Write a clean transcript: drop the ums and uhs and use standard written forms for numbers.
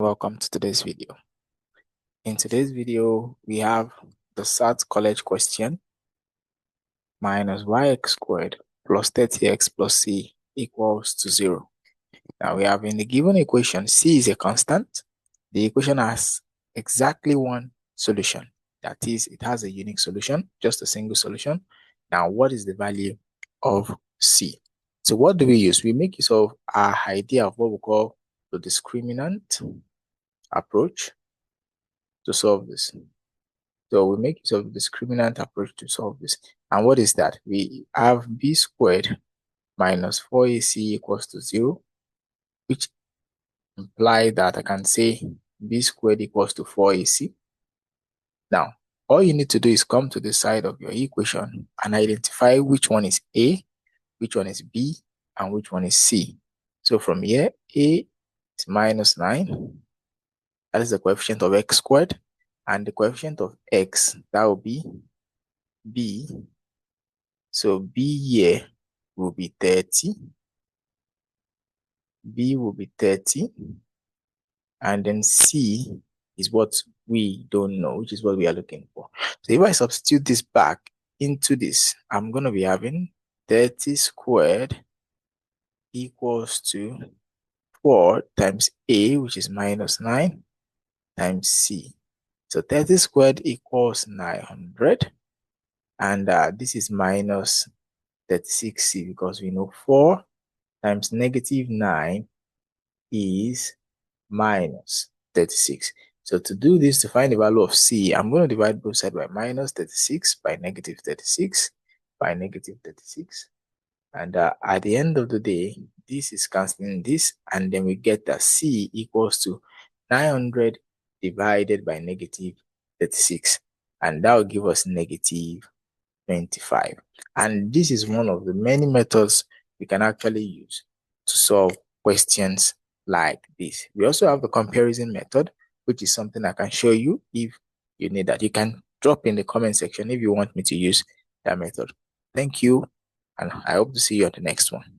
Welcome to today's video. In today's video, we have the SAT college question minus yx squared plus 30x plus c equals to 0. Now we have in the given equation, c is a constant. The equation has exactly one solution. That is, it has a unique solution, just a single solution. Now, what is the value of c? So what do we use? We make use of our idea of what we call the discriminant approach to solve this. So we make use of the discriminant approach to solve this. And what is that? We have b squared minus 4ac equals to 0, which implies that I can say b squared equals to 4ac. Now, all you need to do is come to the side of your equation and identify which one is a, which one is b, and which one is c. So from here, a is minus 9. That is the coefficient of x squared. And the coefficient of x, that will be b. So b here will be 30. B will be 30. And then c is what we don't know, which is what we are looking for. So if I substitute this back into this, I'm going to be having 30 squared equals to 4 times a, which is minus 9, times c. So 30 squared equals 900. And this is minus 36c, because we know 4 times negative 9 is minus 36. So to do this, to find the value of c, I'm going to divide both sides by minus 36 by negative 36 by negative 36. And at the end of the day, this is cancelling this, and then we get that c equals to 900 divided by negative 36. And that will give us negative 25. And this is one of the many methods we can actually use to solve questions like this. We also have the comparison method, which is something I can show you if you need that. You can drop in the comment section if you want me to use that method. Thank you, and I hope to see you on the next one.